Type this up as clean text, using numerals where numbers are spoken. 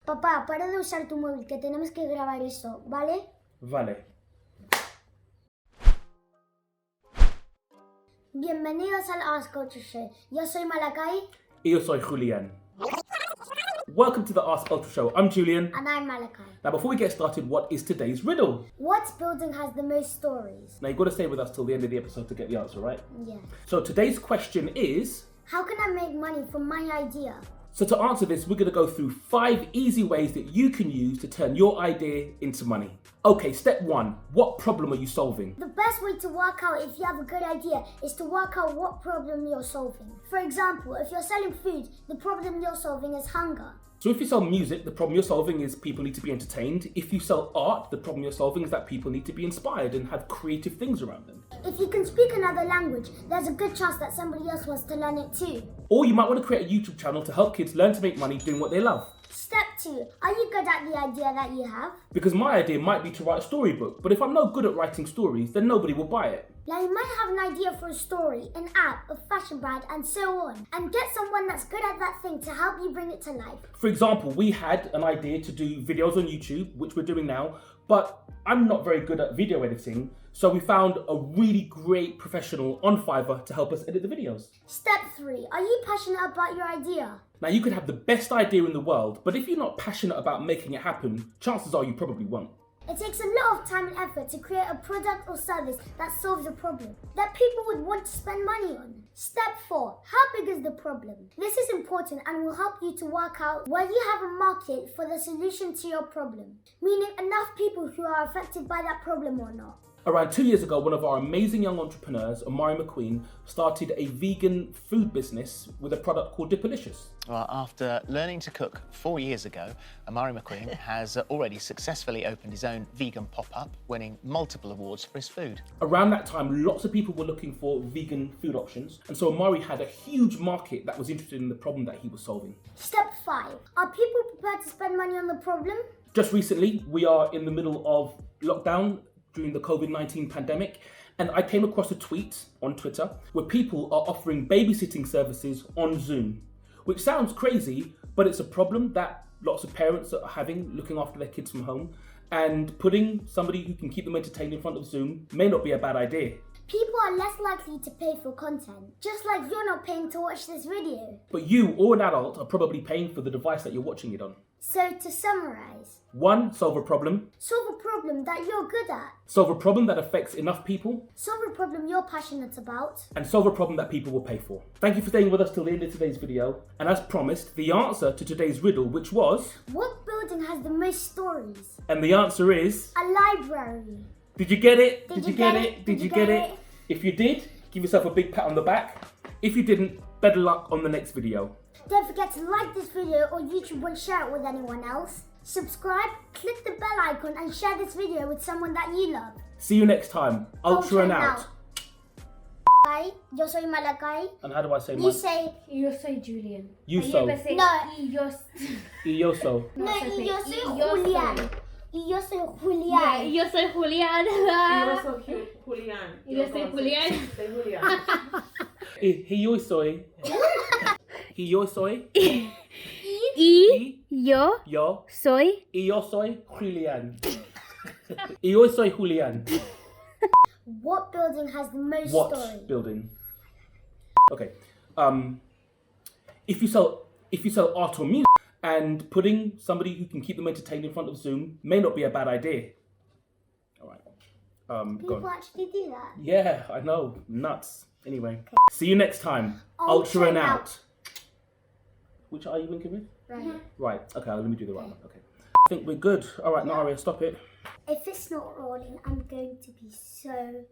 Papá, para de usar tu móvil, que tenemos que grabar esto, ¿vale? Vale. Bienvenidos al AskUltra Show. Yo soy Malakai. Y yo soy Julian. Welcome to the AskUltra Show. I'm Julian. And I'm Malakai. Now, before we get started, what is today's riddle? What building has the most stories? Now, you've got to stay with us till the end of the episode to get the answer, right? Yeah. So today's question is... How can I make money from my idea? So to answer this, we're going to go through 5 easy ways that you can use to turn your idea into money. Okay, step 1. What problem are you solving? The best way to work out if you have a good idea is to work out what problem you're solving. For example, if you're selling food, the problem you're solving is hunger. So if you sell music, the problem you're solving is people need to be entertained. If you sell art, the problem you're solving is that people need to be inspired and have creative things around them. If you can speak another language, there's a good chance that somebody else wants to learn it too. Or you might want to create a YouTube channel to help kids learn to make money doing what they love. Step 2. Are you good at the idea that you have? Because my idea might be to write a storybook, but if I'm no good at writing stories, then nobody will buy it. Now you might have an idea for a story, an app, a fashion brand, and so on. And get someone that's good at that thing to help you bring it to life. For example, we had an idea to do videos on YouTube, which we're doing now, but I'm not very good at video editing, so we found a really great professional on Fiverr to help us edit the videos. Step 3. Are you passionate about your idea? Now you could have the best idea in the world, but if you're not passionate about making it happen, chances are you probably won't. It takes a lot of time and effort to create a product or service that solves a problem that people would want to spend money on. Step 4. How big is the problem? This is important and will help you to work out where you have a market for the solution to your problem, meaning enough people who are affected by that problem or not. Around 2 years ago, one of our amazing young entrepreneurs, Omari McQueen, started a vegan food business with a product called Dipalicious. Well, after learning to cook 4 years ago, Omari McQueen has already successfully opened his own vegan pop-up, winning multiple awards for his food. Around that time, lots of people were looking for vegan food options, and so Omari had a huge market that was interested in the problem that he was solving. Step 5. Are people prepared to spend money on the problem? Just recently, we are in the middle of lockdown during the COVID-19 pandemic, and I came across a tweet on Twitter where people are offering babysitting services on Zoom, which sounds crazy, but it's a problem that lots of parents are having looking after their kids from home, and putting somebody who can keep them entertained in front of Zoom may not be a bad idea. People are less likely to pay for content, just like you're not paying to watch this video. But you, or an adult, are probably paying for the device that you're watching it on. So to summarize, 1. Solve a problem. solve a problem that you're good at. Solve a problem that affects enough people. Solve a problem you're passionate about. And solve a problem that people will pay for. Thank you for staying with us till the end of today's video. And as promised, the answer to today's riddle, which was... What building has the most stories? And the answer is... A library. Did you get it? Did you get it? Did you get it? If you did, give yourself a big pat on the back. If you didn't, better luck on the next video. Don't forget to like this video on YouTube and share it with anyone else. Subscribe, click the bell icon and share this video with someone that you love. See you next time. Ultra and out. Bye. Yo soy Malakai. And how do I say You mine? say... Yo soy Julian. You And so. you say, No. Y yo... Y yo so. No, y yo soy Y yo Julian. soy. Y yo soy Yeah, Julian. yo soy Julián. Yo soy Julián. Yo soy Julián. Soy Julián. Y yo soy. Y yo soy. Y yo Yo. soy... Y yo soy Julian. Y yo soy Julian. What building has the most What stories? building? Okay. If you sell art or music, and putting somebody who can keep them entertained in front of Zoom may not be a bad idea. All right. Go People on. actually do that. Yeah, I know. Nuts. Anyway, see you next time. Ultra Ultra and and out. Which eye are you winking with? Right. Right. Okay, let me do the right one. Okay. I think we're good. All right, Naria, stop it. If it's not rolling, I'm going to be so...